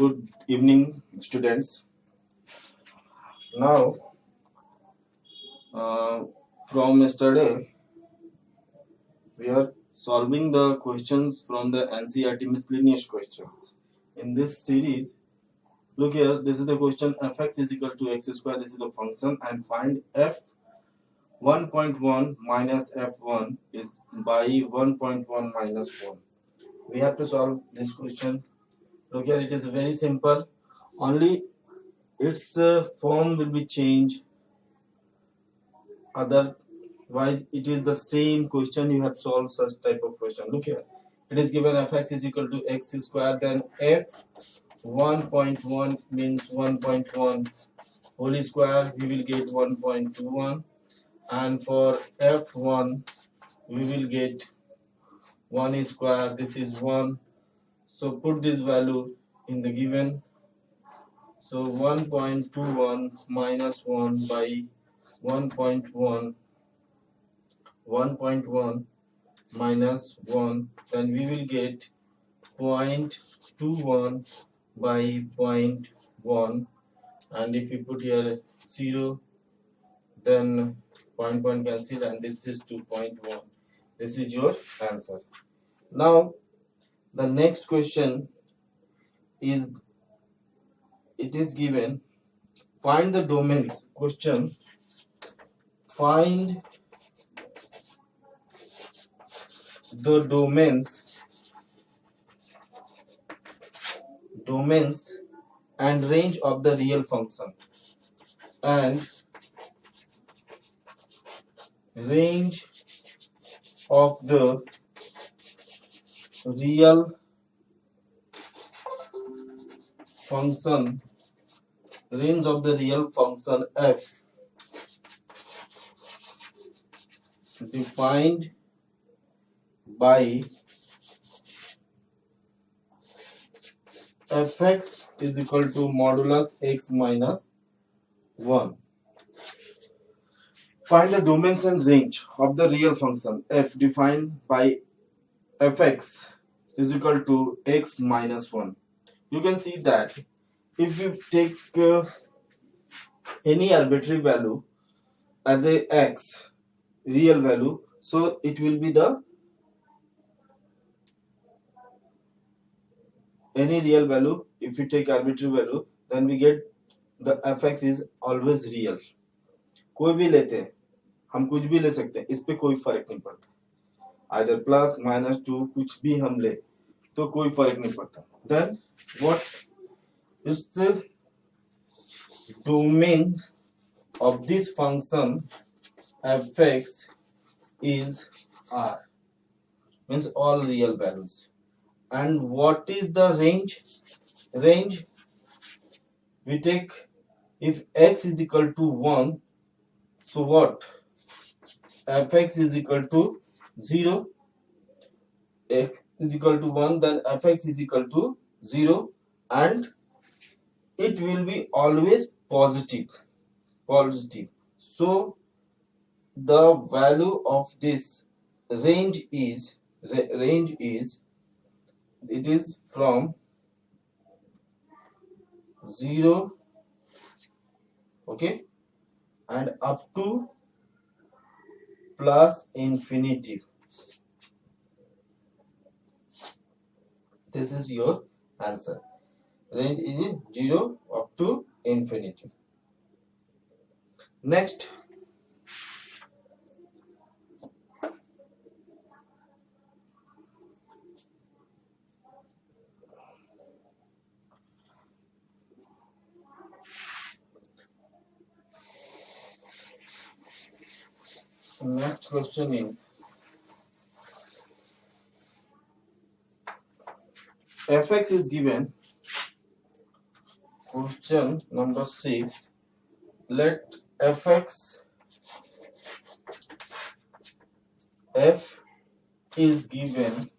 Good evening, students. Now, from yesterday, we are solving the questions from the NCERT miscellaneous questions. In this series, look here, this is the question fx is equal to x square, this is the function, and find f 1.1 minus f1 is by 1.1 minus 1. We have to solve this question. Look here, it is very simple. Only its form will be changed. Otherwise, it is the same question. You have solved such type of question. Look here. It is given fx is equal to x square. Then f 1.1 means 1.1 whole square. We will get 1.21. And for f1, we will get 1 square. This is 1. So put this value in the given. So 1.21 minus 1 by 1.1 minus 1, then we will get 0.21 by 0.1, and if you put here 0, then point cancel, and this is 2.1. This is your answer. Now the next question is, it is given, find the domains. Question, find the domains and range of the real function, and range of the real function, f defined by fx is equal to modulus x minus 1. Find the domains and range of the real function f defined by fx is equal to x minus 1. You can see that if you take any arbitrary value as a x real value, so it will be the any real value. If you take arbitrary value, then we get the fx is always real. कोई भी लेते हैं, हम कुछ भी ले सकते हैं, इस पे कोई फर्क नहीं पड़ता. Either plus minus 2 कुछ भी हम ले तो कोई फर्क नहीं पड़ता. Then what is the domain of this function fx is R, means all real values. And what is the range? Range, we take if x is equal to 1, so what? Fx is equal to 0. X is equal to 1, then fx is equal to 0, and it will be always positive. So the value of this range is it is from 0, okay, and up to plus infinity. This is your answer. Range is 0 up to infinity. Next, question is, fx is given. Question number 6. Let f is given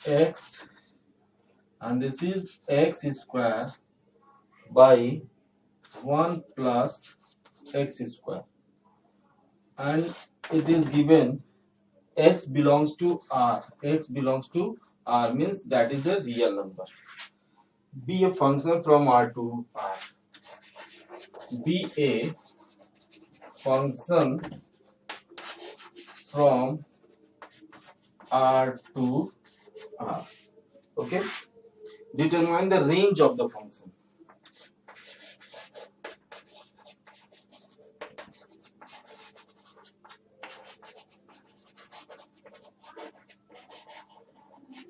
x, and this is x square by 1 plus x square, and it is given x belongs to R. X belongs to R means that is a real number. Be a function from R to R. Be a function from R to R. Okay. Determine the range of the function.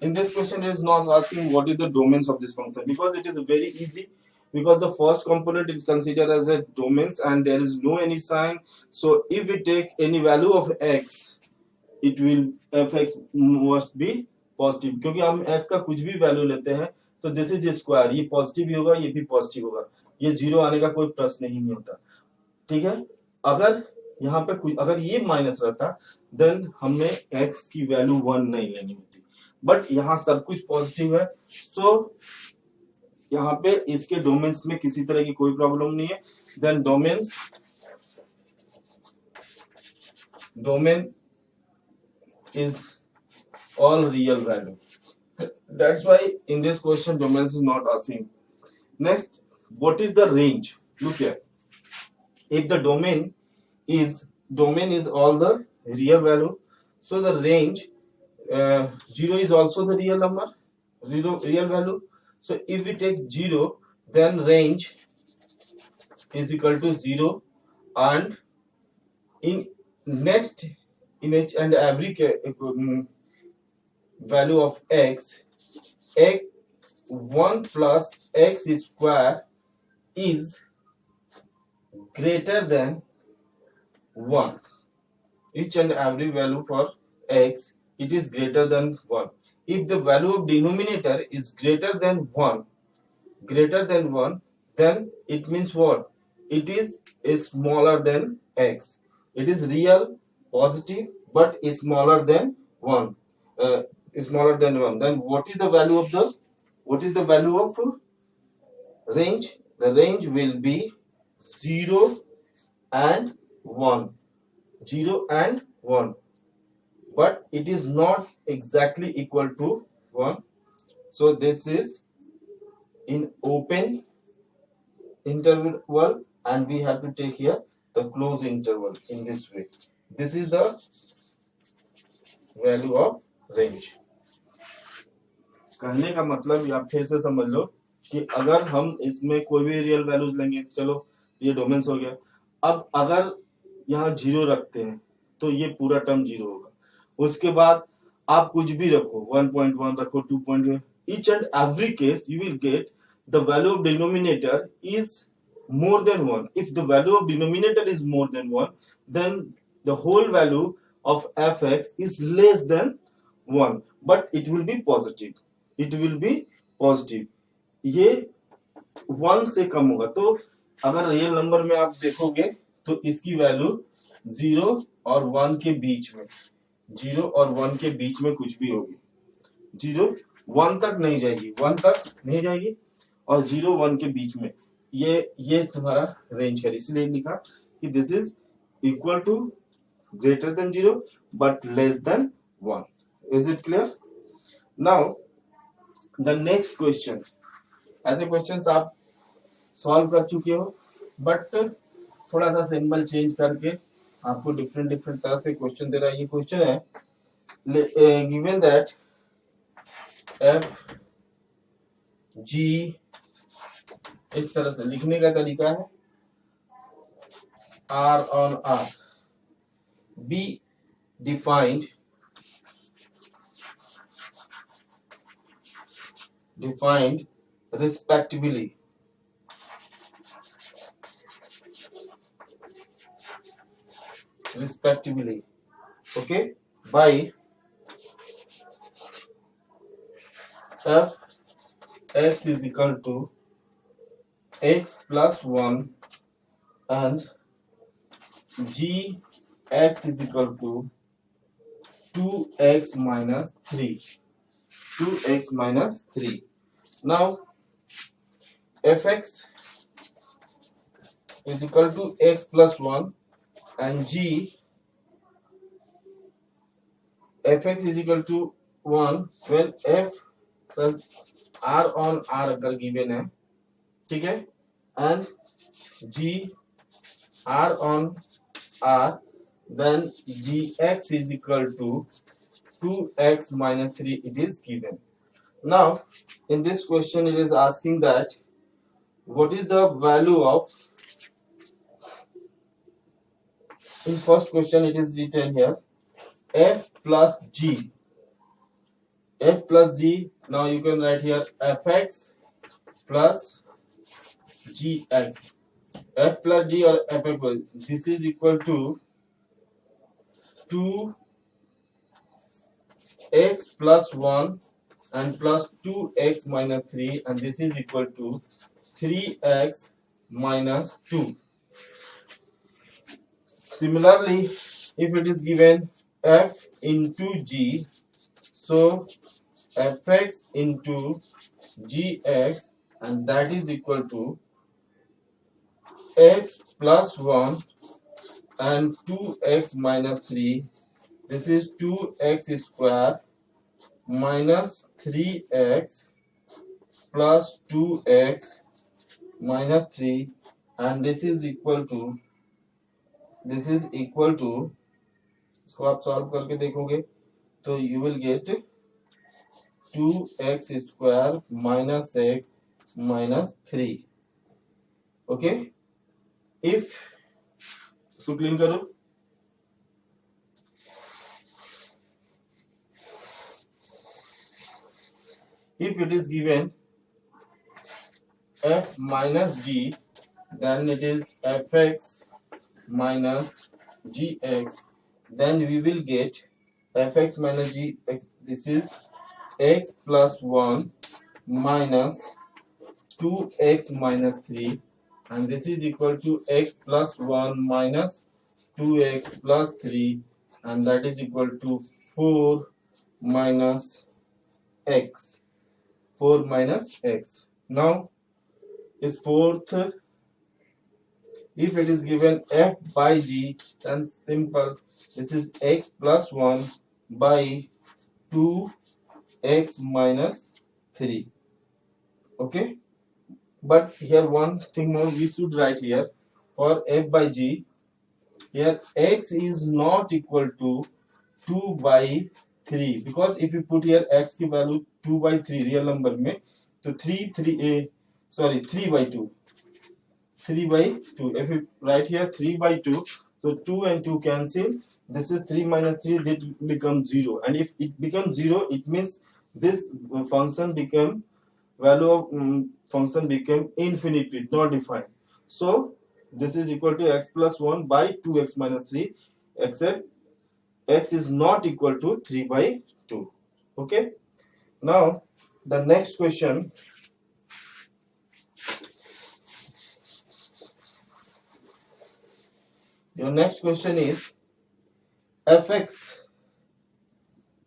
In this question, it is not asking what is the domains of this function, because it is very easy, because the first component is considered as a domains and there is no any sign. So if we take any value of x, it will fx must be positive, क्योंकि हम x का कुछ भी value लेते हैं तो this is square, ये positive भी होगा, ये भी पॉजिटिव होगा, ये जीरो आने का कोई प्रश्न ही नहीं होता. ठीक है. अगर यहाँ पे कुछ अगर ये माइनस रहता देन हमें x की वैल्यू 1 नहीं लेनी होती, बट यहाँ सब कुछ पॉजिटिव है. सो यहाँ पे इसके डोमेन्स में किसी तरह की कोई प्रॉब्लम नहीं है. Then domain is all real value. That's why in this question domains is not asking. Next, what is the range? Look here. If the domain is all the real value, so the range 0 is also the real number, real value. So if we take 0, then range is equal to 0, and in each and every value of x, 1 plus x square is greater than 1. Each and every value for x, it is greater than 1. If the value of denominator is greater than 1, then it means what? It is smaller than x. It is real, positive, but is smaller than 1. Then what is the value of range? The range will be 0 and 1. 0 and 1. But it is not exactly equal to 1. So this is in open interval, and we have to take here the closed interval in this way. This is the value of range. कहने का मतलब आप फिर से समझ लो कि अगर हम इसमें कोई भी रियल वैल्यूज लेंगे, चलो ये डोमेन्स हो गया. अब अगर यहाँ 0 रखते हैं तो ये पूरा टर्म 0 होगा. उसके बाद आप कुछ भी रखो, 1.1 रखो, 2.1, each and every case you will get the value of denominator is more than 1. If the value of denominator is more than 1, then the whole value of fx is less than 1, but it will be positive. ये 1 से कम होगा. तो अगर real number में आप देखोगे तो इसकी वैल्यू 0 और 1 के बीच में, 0 और 1 के बीच में कुछ भी होगी. 0 1 तक नहीं जाएगी, 1 तक नहीं जाएगी, और 0 1 के बीच में ये तुम्हारा रेंज है. इसलिए लिखा कि this is equal to greater than 0 but less than 1. Is it clear? Now the next question, ऐसे क्वेश्चंस आप सॉल्व कर चुके हो, बट थोड़ा सा सिंबल चेंज करके आपको डिफरेंट तरह से क्वेश्चन दे रहा है. ये क्वेश्चन है गिवन दैट एफ जी, इस तरह से लिखने का तरीका है R on R be defined respectively okay by f x is equal to x plus 1 and g x is equal to 2x minus 3. Now fx is equal to x plus 1 and g fx is equal to 1 when f plus r on r अगर given है, ठीक है, and g r on r, then gx is equal to 2x minus 3 it is given. Now in this question it is asking that what is the value of, in first question it is written here f plus g, f plus g. Now you can write here fx plus gx, f plus g or fx, this is equal to 2x plus 1 and plus 2x minus 3, and this is equal to 3x minus 2. Similarly, if it is given f into g, so fx into gx, and that is equal to x plus 1 and 2x minus 3. This is 2x square minus 3x plus 2x minus 3, and this is equal to इसको आप solve करके देखोगे तो you will get 2x square minus x minus 3. Okay, if इसको clean करो, if it is given f minus g, then it is fx minus gx, then we will get fx minus gx, this is x plus 1 minus 2x minus 3, and this is equal to x plus 1 minus 2x plus 3, and that is equal to 4 minus x, 4 minus x. Now is fourth, if it is given f by g, then simple, this is x plus 1 by 2x minus 3. Okay, but here one thing more we should write here, for f by g, here x is not equal to 2 by 3, because if you put here x की value 2 by 3 real number में, तो 3 by 2, 3 by 2. If you write here 3 by 2, so 2 and 2 cancel, this is 3 minus 3, that becomes 0, and if it becomes 0, it means this function became, value of function became infinity, not defined. So this is equal to x plus 1 by 2x minus 3, except x is not equal to 3 by 2. Okay, now the next question, your next question is fx,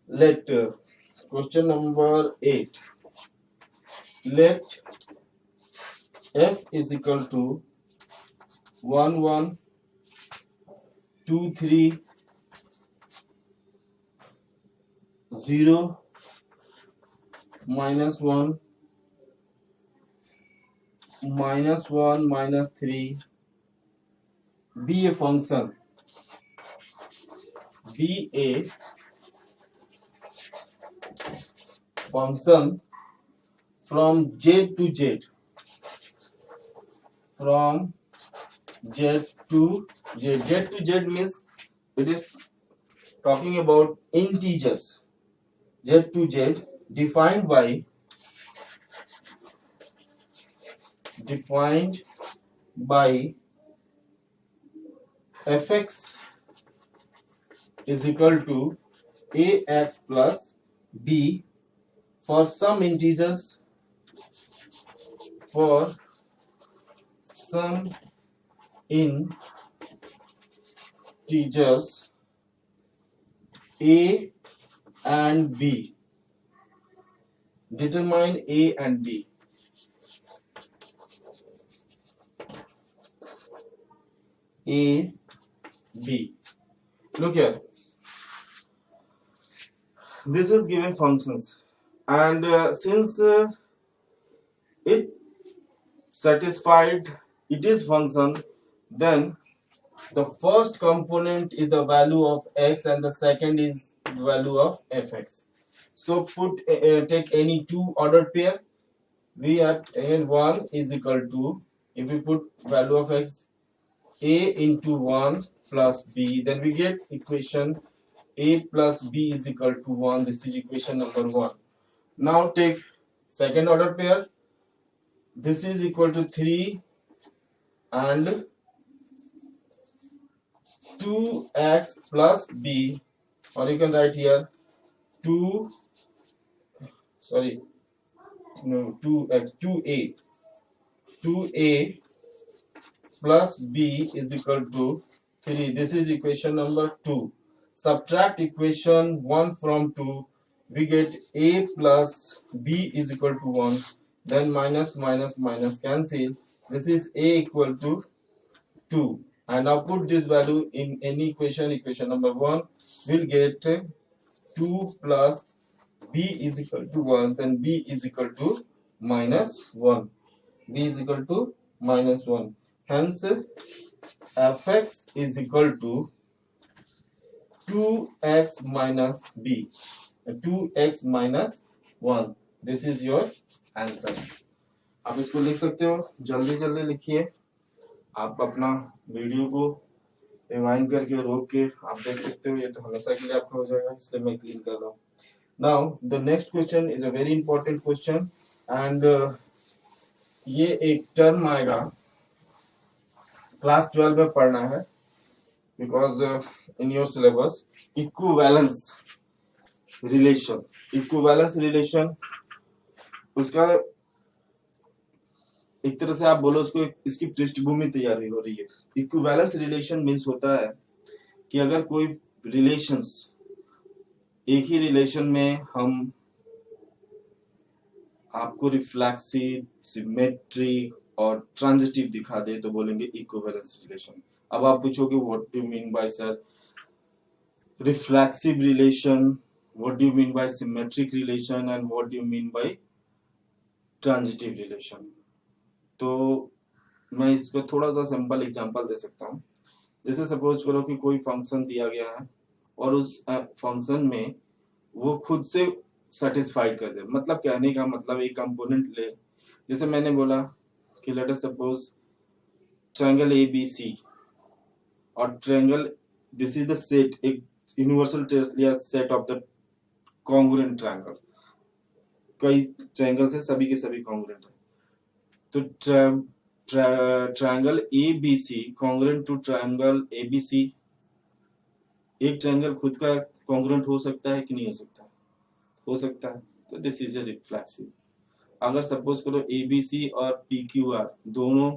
let question number 8, let f is equal to 1 1 2 3 0 minus 1 minus 1 minus 3 be a function, be a function from z to z, from z to z. Z to z means it is talking about integers. Z to z defined by fx is equal to ax plus b for some integers, for some integers a and b. Determine a and b. A, B. Look here. this is given functions, and since it satisfied it is function, then the first component is the value of x and the second is the value of fx. So put take any two ordered pair. We have again 1 is equal to, if we put value of x a into 1 plus b, then we get equation a plus b is equal to 1. This is equation number 1. Now take second order pair. This is equal to 3 and 2x plus b, or you can write here 2 sorry no 2x 2a plus b is equal to 3. This is equation number 2. Subtract equation 1 from 2, we get a plus b is equal to 1, then minus minus minus cancel. This is a equal to 2, and now put this value in any equation. Equation number 1 will get 2 plus b is equal to 1, then b is equal to minus 1. B is equal to minus 1. Hence fx is equal to 2x minus b, 2x minus 1. This is your answer. आप इसको लिख सकते हो, जल्दी जल्दी लिखिए. आप अपना वीडियो को रिवाइंड करके रोक के आप देख सकते हो. ये तो हमेशा के लिए आपका हो जाएगा, इसलिए मैं क्लीन कर रहा हूँ. Now the next question is a very important question, and ये एक टर्म आएगा क्लास 12 में पढ़ना है, because in your syllabus. Equivalence relation. Equivalence relation उसका एक तरह से आप बोलो उसको, इसकी पृष्ठभूमि तैयारी हो रही है. इक्विवेलेंस रिलेशन मीन्स होता है कि अगर कोई रिलेशंस, एक ही रिलेशन में हम आपको रिफ्लेक्सिव, सिमेट्रिक और ट्रांजिटिव दिखा दे तो बोलेंगे इक्विवेलेंस रिलेशन. अब आप पूछोगे what do you mean by sir reflexive relation, what do you mean by symmetric relation, and what do you mean by transitive relation. तो मैं इसको थोड़ा सा सिंपल एग्जांपल दे सकता हूँ. जैसे सपोज करो कि कोई फंक्शन दिया गया है और उस फंक्शन में वो खुद से सेटिस्फाइड कर दे. मतलब कहने का मतलब एक कंपोनेंट ले, जैसे मैंने बोला कि let us suppose triangle ABC और triangle, this is the set, एक यूनिवर्सल टेस्ट लिया, set of the congruent triangle. कई ट्रायंगल से सभी के सभी कॉन्ग्रुएंट है. तो triangle ABC congruent to triangle ABC, एक ट्रायंगल खुद का कॉन्ग्रुएंट हो सकता है कि नहीं हो सकता? हो सकता है. तो दिस इज अ रिफ्लेक्सिव. अगर सपोज करो ABC और PQR दोनों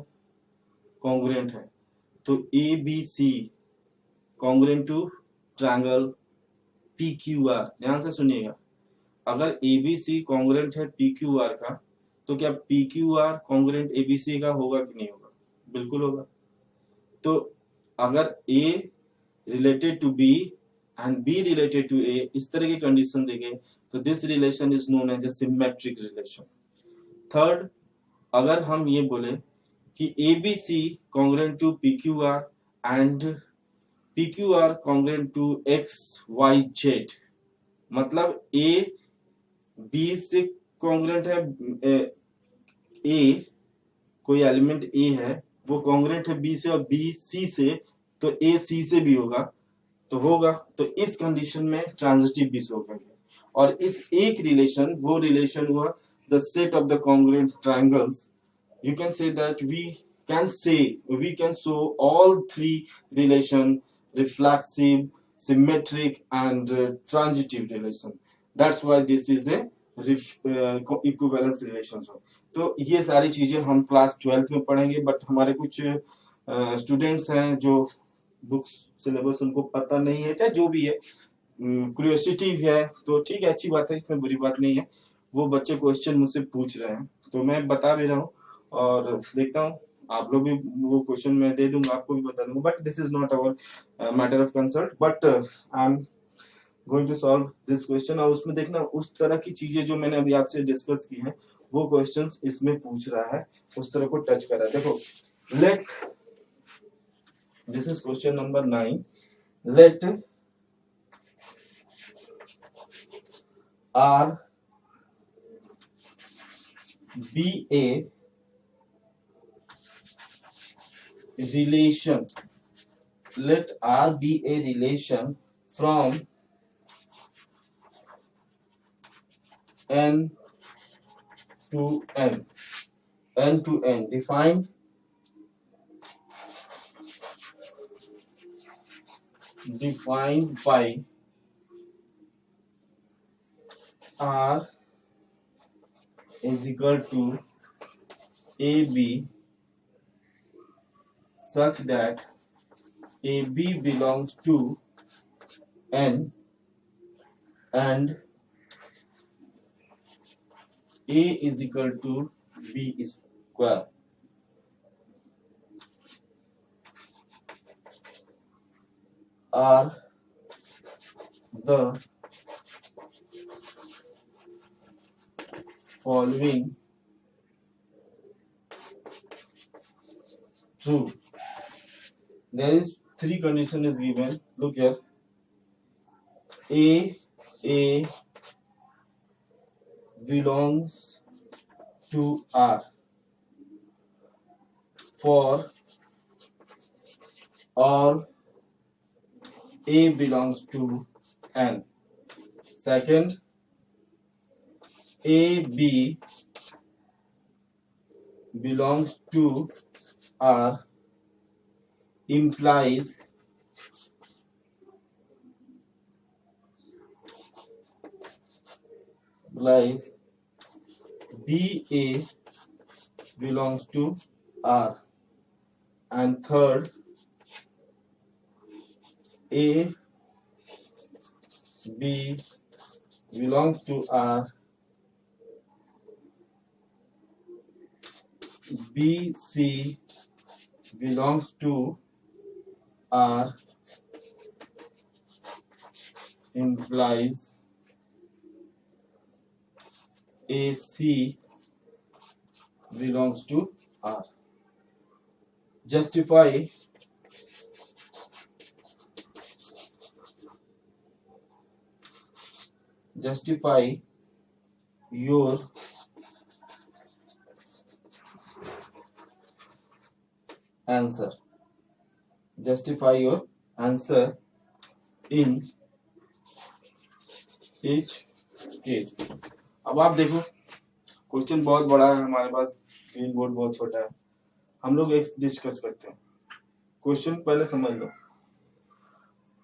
कॉन्ग्रुएंट है, तो ABC congruent to triangle PQR. ध्यान से सुनिएगा, अगर ABC कॉन्ग्रुएंट है PQR का, तो क्या PQR कॉन्ग्रुएंट ABC का होगा कि नहीं होगा? बिल्कुल होगा. तो अगर A related to B and B related to A, इस तरह की कंडीशन देंगे तो this relation is known as a symmetric relation. Third, अगर हम ये बोले कि ABC congruent to PQR and PQR congruent to XYZ, मतलब A B से कॉन्ग्रुएंट है, A कोई एलिमेंट A है वो कॉन्ग्रुएंट है B से और B C से, तो A C से भी होगा तो होगा. तो इस कंडीशन में ट्रांजिटिव भी शो करेंगे. और इस एक रिलेशन, वो रिलेशन हुआ the set of the congruent triangles. You can say that we can show all three relation, reflexive, symmetric and transitive relation. That's why this is a equivalence relation. तो ये सारी चीजें हम क्लास 12 में पढ़ेंगे, but हमारे कुछ स्टूडेंट्स हैं जो बुक्स सिलेबस उनको पता नहीं है, चाहे जो भी है, क्यूरियोसिटी है, तो ठीक है, अच्छी बात है, इसमें बुरी बात नहीं है. वो बच्चे क्वेश्चन मुझसे पूछ रहे हैं तो मैं बता भी रहा हूँ, और देखता हूँ आप लोग भी वो क्वेश्चन मैं दे दूंगा, आपको भी बता दूंगा. But this is not our matter of concern, but I am going to solve this question. और उसमें देखना उस तरह की चीजें जो मैंने अभी आपसे डिस्कस की हैं वो क्वेश्चंस इसमें पूछ रहा है, उस तरह को टच कर रहा है। देखो let, this is question number 9, let R be a relation, let R be a relation from n to n, n to n, defined by R is equal to AB such that AB belongs to n and A is equal to B square. Are the following true? There is three condition is given. Look here. A belongs to R for all A belongs to N. Second, AB belongs to R implies BA belongs to R. And third, A B belongs to R, B C belongs to R implies AC belongs to R. Justify your answer. Justify your answer in each case. अब आप देखो question बहुत बड़ा है, हमारे पास green board बहुत छोटा है, हम लोग एक डिस्कस करते हैं। क्वेश्चन पहले समझ लो,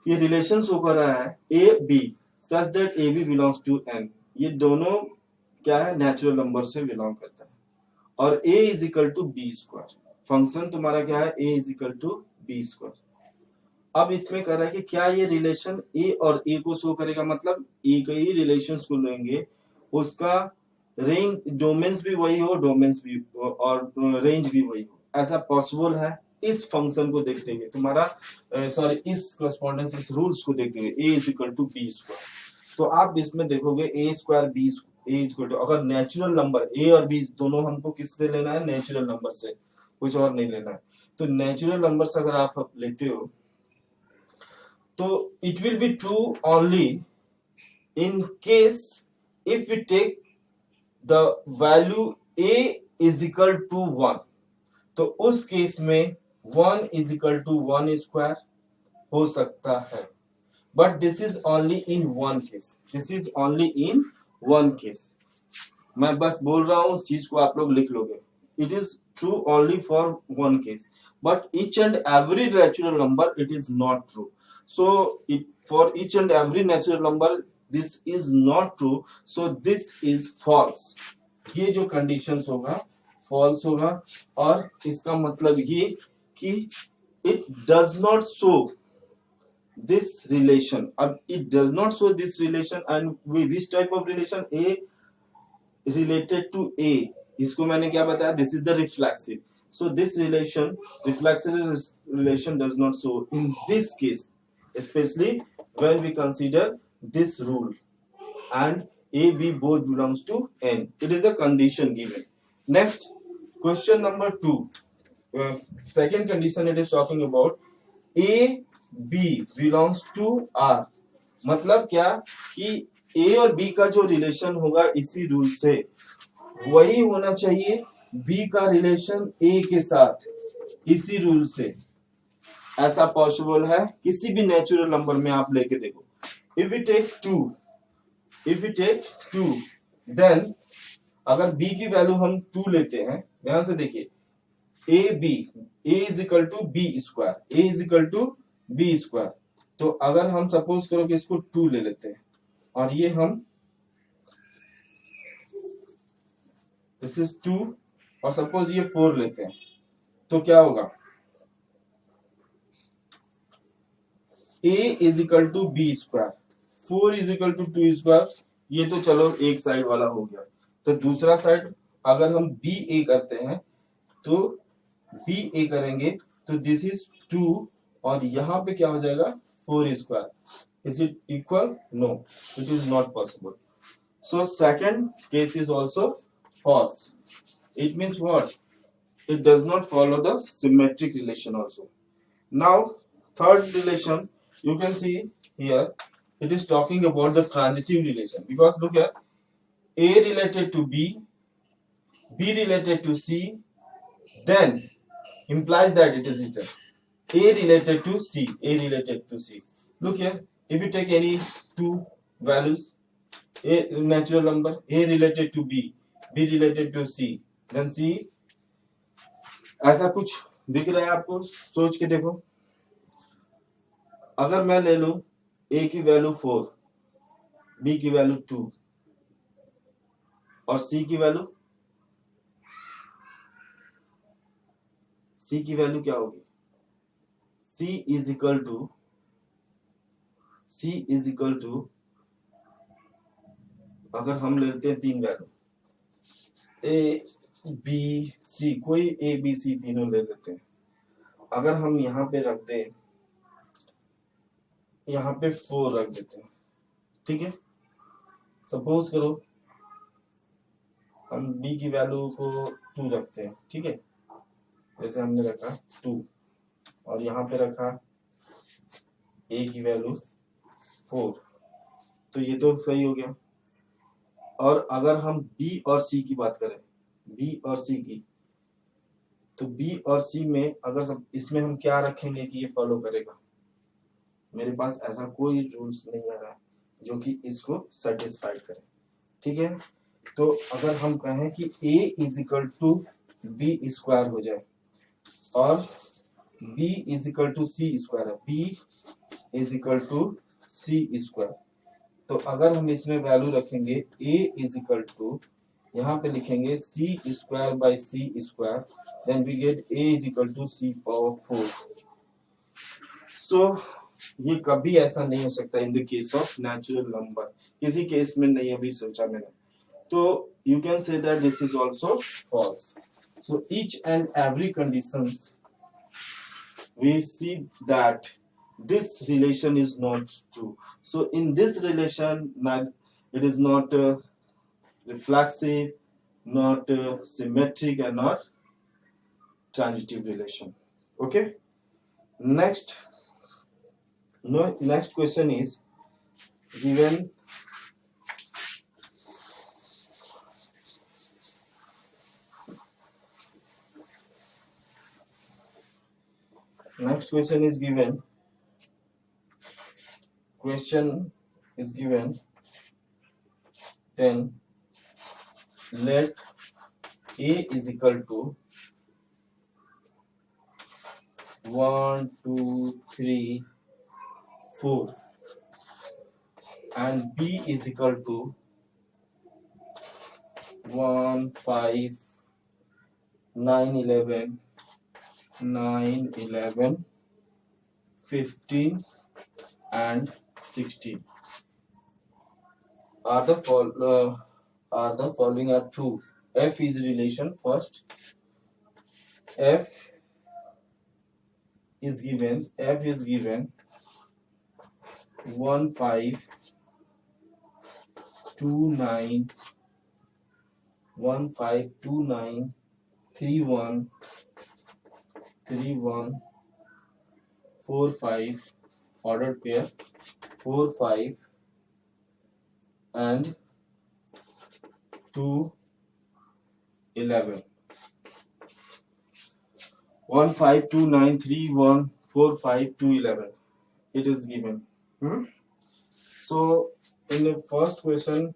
ये रिलेशन शो कर रहा है a b such that a b belongs to N. ये दोनों क्या है, नेचुरल नंबर से बिलोंग करता है। और a is equal to b square, function तुम्हारा क्या है, a is equal to b square. अब इसमें कर रहा है कि क्या ये रिलेशन ए और ए को शो करेगा, मतलब ए के ही रिलेशंस को लेंगे, उसका रेंज डोमेन्स भी वही हो, डोमेन्स भी और रेंज भी वही हो, ऐसा पॉसिबल है इस फंक्शन को देखते हुए, तुम्हारा सॉरी इस करस्पॉन्डेंस, इस रूल्स को देखते हुए, a is equal to b square. तो आप इसमें देखोगे a square b a equal to, अगर नेचुरल नंबर ए और बी दोनों हमको किससे लेना है, नेचुरल नंबर से, कुछ और नहीं लेना है। तो नेचुरल नंबर से अगर आप लेते हो तो it will be true only in case if we take the value a is equal to 1, तो उस केस में 1 इज इक्वल टू 1 स्क्वायर हो सकता है, but this is only in one case, this is only in one case. मैं बस बोल रहा हूं, उस चीज को आप लोग लिख लोगे, it is true only for one case, but each and every natural number it is not true. So for each and every natural number this is not true, so this is false। ये जो conditions होगा false होगा, और इसका मतलब ये कि it does not show this relation। अब it does not show this relation, and which type of relation, A related to A, इसको मैंने क्या बताया, this is the reflexive। So this relation, reflexive relation does not show in this case, especially when we consider this rule and A, B both belongs to N. It is the condition given. Next, question number 2. Second condition it is talking about A, B belongs to R. मतलब क्या कि A और B का जो relation होगा इसी rule से वही होना चाहिए B का रिलेशन A के साथ इसी रूल से. ऐसा पॉसिबल है किसी भी नेचुरल नंबर में आप लेके देखो. If we take 2 then अगर B की वैल्यू हम 2 लेते हैं, ध्यान से देखिए, A is equal to B square, A is equal to B square. तो अगर हम सपोज करो कि इसको 2 ले लेते हैं और ये हम दिस इज 2 और सपोज ये 4 लेते हैं तो क्या होगा, A is equal to B square, 4 is equal to 2 square. ये तो चलो एक साइड वाला हो गया. तो दूसरा साइड अगर हम BA करते हैं तो BA करेंगे तो दिस इज 2 और यहाँ पे क्या हो जाएगा 4 square. Is it equal? No, it is not possible. So second case is also false. It means what? It does not follow the symmetric relation also. Now third relation you can see here, it is talking about the transitive relation because look here, A related to B, B related to C, then implies that it is written A related to C, A related to C. Look here, if you take any two values, A natural number, A related to B, B related to C, then C. ऐसा कुछ दिख रहा है आपको? सोच के देखो. अगर मैं ले लूं A की वैल्यू 4, B की वैल्यू 2 और C की वैल्यू क्या होगी? C is equal to अगर हम लेते हैं 3 वैल्यू A B C, कोई A B C तीनों ले लेते हैं. अगर हम यहाँ पे रख दें, यहाँ पे 4 रख देते हैं, ठीक है. सपोज करो हम B की वैल्यू को 2 रखते हैं, ठीक है. जैसे हमने रखा 2 और यहाँ पे रखा A की वैल्यू 4, तो ये तो सही हो गया. और अगर हम B और C की बात करें, B और C की, तो B और C में अगर सब इसमें हम क्या रखेंगे कि ये फॉलो करेगा? मेरे पास ऐसा कोई रूल्स नहीं आ रहा है जो कि इसको सेटिस्फाइड करे, ठीक है. तो अगर हम कहें कि A is equal to B square हो जाए और B is equal to C square है, B is equal to C square, तो अगर हम इसमें वैल्यू रखेंगे A इज इक्वल टू, यहाँ पे लिखेंगे C square by C square, then we get A is equal to C power 4. So ये कभी ऐसा नहीं हो सकता in the case of natural number. किसी केस में नहीं अभी सोचा मैंने. तो you can say that this is also false. So each and every conditions we see that this relation is not true. So in this relation, it is not reflexive, not symmetric, and not transitive relation. Okay. Next question is given. Next question is given. Question is given. Then let A is equal to 1, 2, 3, 4 and B is equal to 1, 5, 9, 11, 15 and 16. Are the following are true? F is relation first. F is given 1, 5, 29 1529 31 31 45 ordered pair 4 5 and 2 11 15293145 it is given. So in the first question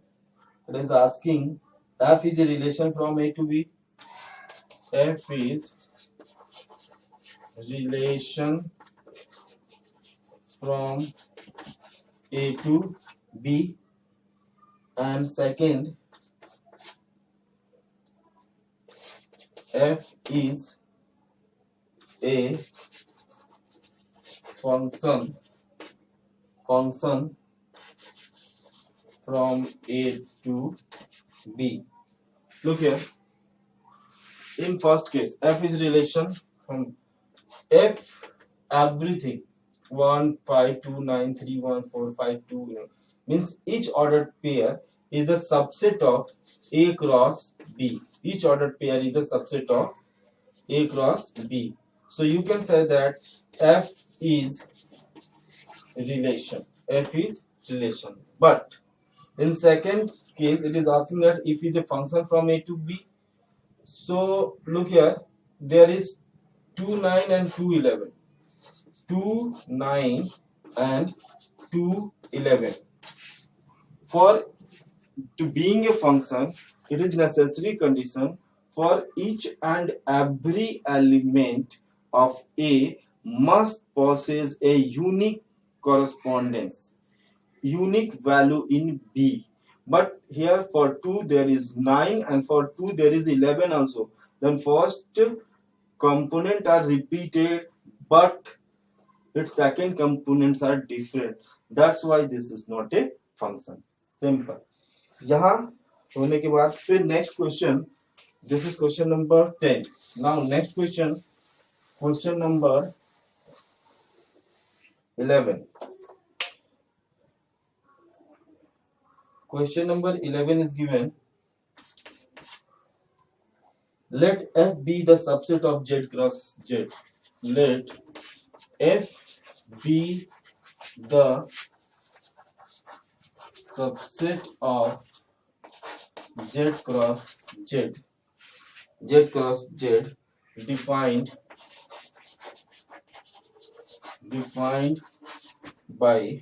it is asking f is a relation from A to B. F is relation from A to B, and second f is a function from A to B. Look here, in first case f is relation from f everything 1 5 2 9 3 1 4 5 2 means each ordered pair is the subset of A cross B. Each ordered pair is the subset of A cross B. So you can say that f is relation. F is relation. But in second case it is asking that if is a function from A to B. So look here, there is 2 9 and 2 11. 2 9 and 2 11. For to being a function, it is necessary condition for each and every element of A must possess a unique correspondence, unique value in B. But here for 2 there is 9 and for 2 there is 11 also. Then first component are repeated but its second components are different. That's why this is not a function. Simple. यहाँ होने के बाद फिर next question. This is question number 10. Now next question number 11. Question number 11 is given. Let F be the subset of Z cross Z. Let F be the subset of Z cross Z. Z cross Z defined by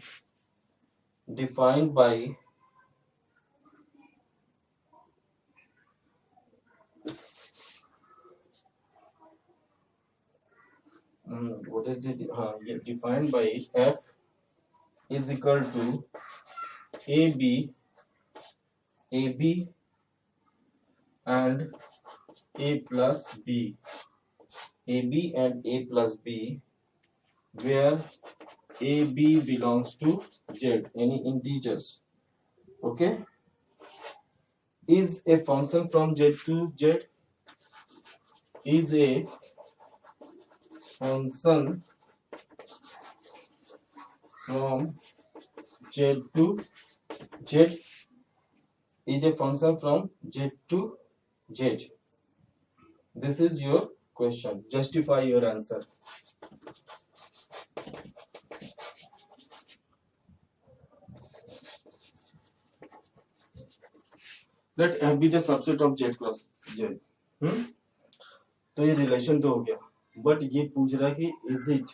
what is it? Defined by F is equal to AB and A plus B. AB and A plus B, where AB belongs to Z, any integers. Okay, is a function from Z to Z, is a function from Z to Z, is a function from Z to Z. This is your question. Justify your answer. Let F be the subset of Z cross Z. तो ये relation तो हो गया, but ये पूछ रहा है कि इज इट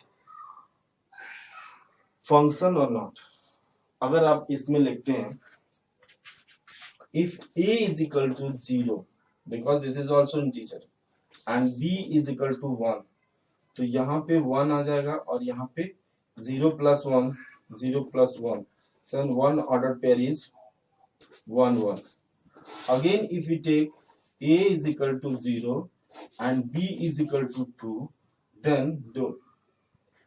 फंक्शन और नॉट. अगर आप इसमें लिखते हैं if A is equal to 0 because this is also integer and B is equal to 1, तो यहाँ पे 1 आ जाएगा और यहाँ पे 0 plus 1 0 plus 1, then one ordered pair is 1 1. Again if we take A is equal to 0 and B is equal to 2, then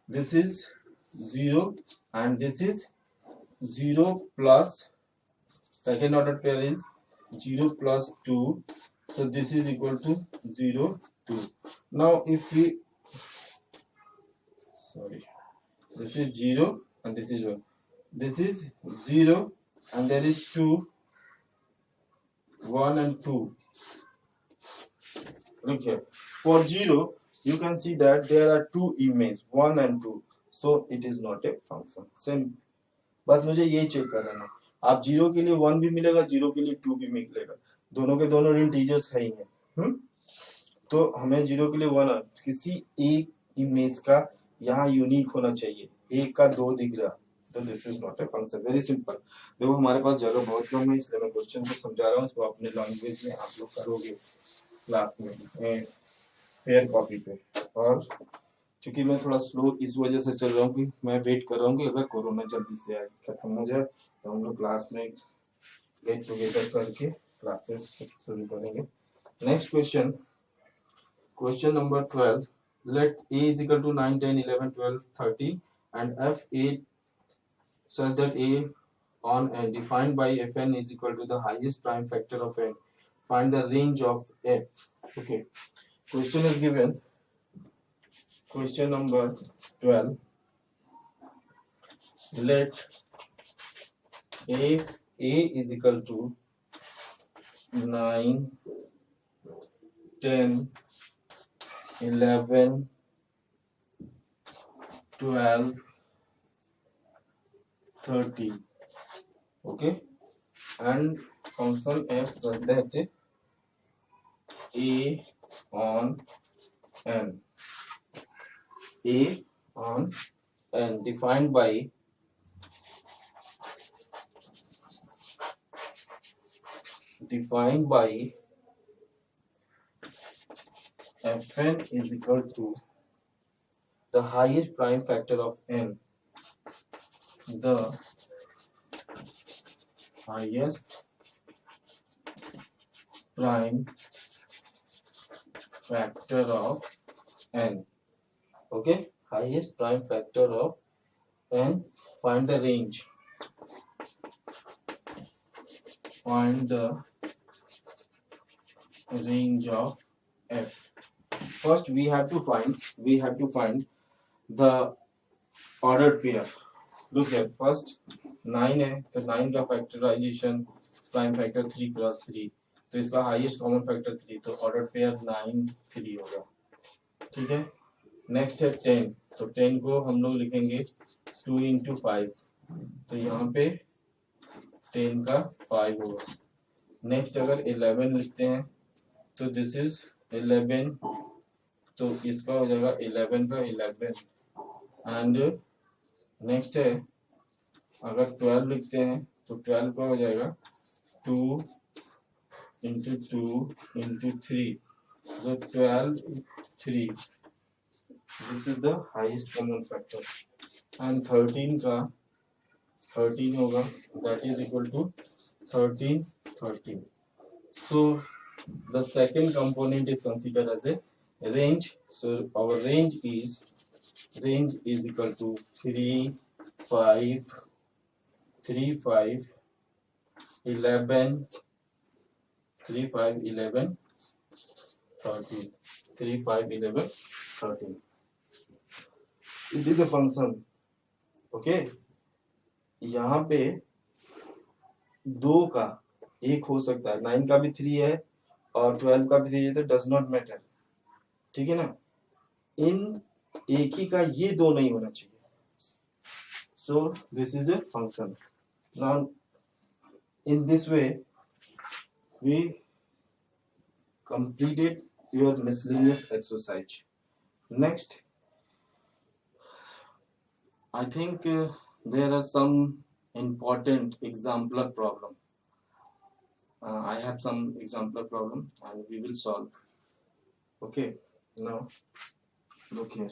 this is 0 and this is 0 plus second order pair is 0 plus 2, so this is equal to 0 2. Now if we this is 0 and this is 1, this is 0 and there is 2 1 and 2. Look here. For 0, you can see that there are two images, 1 and 2. So it is not a function. Same. बस मुझे ये check कर लेना. आप 0 के लिए 1 भी मिलेगा, 0 के लिए 2 भी मिलेगा. दोनों के दोनों इंटीजर्स है ही हैं. तो हमें 0 के लिए 1 किसी एक इमेज का यहाँ यूनिक होना चाहिए. एक का 2 दिख रहा, तो this is not a function. Very simple. देखो हमारे पास जगह बहुत कम है, इसलिए मैं क्वेश्चन को समझा रहा हूँ. इसको अपने लैंग्वेज में आप लोग करोगे क्लास में फेयर कॉपी पे. और क्योंकि मैं थोड़ा स्लो इस वजह से चल रहा हूँ कि मैं वेट कर रहा हूँ कि अगर कोरोना जल्दी से आए खत्म हो जाए तो हम लोग क्लास में गेट टुगेदर करके क्लासेस शुरू करेंगे. Next question, question number 12. Let A is equal to 9, 10, 11, 12, 30 and F8 such that A on n defined by Fn is equal to the highest prime factor of n. Find the range of F. Okay. Question is given. Question number 12. Let if A is equal to 9, 10, 11, 12, 30. Okay, and function f such that A on n, A on n defined by Fn is equal to the highest prime factor of n. The highest prime factor of n. Okay, highest prime factor of n. Find the range. Find the range of f. First we have to find the ordered pair. Look here, first 9 है तो 9 का factorisation prime factor 3 + 3, तो इसका highest common factor 3, तो order pair 9 3 होगा. ठीक है. Next है 10, तो 10 को हम लोग लिखेंगे 2 × 5, तो यहाँ पे 10 का 5 होगा. नेक्स्ट अगर 11 लिखते हैं तो दिस इज 11, तो इसका हो जाएगा 11 का 11. एंड नेक्स्ट है अगर 12 लिखते हैं तो 12 का हो जाएगा 2 × 2 × 3, so 12 3. This is the highest common factor. And 13 का 13 होगा, that is equal to 13 13. So the second component is considered as a range. So our range is equal to 3 5 3 5 11 3 5 11 13 3 5 11 13. It is a function. Okay, यहाँ पे 2 का एक हो सकता है, 9 का भी 3 है और 12 का भी 3 है, तो डज नॉट मैटर. ठीक है ना. इन एक ही का ये 2 नहीं होना चाहिए. So this is a function. Now in this way we completed your miscellaneous exercise. Next, I think there are some important exemplar problem. I have some exemplar problem and we will solve. Okay, now look here.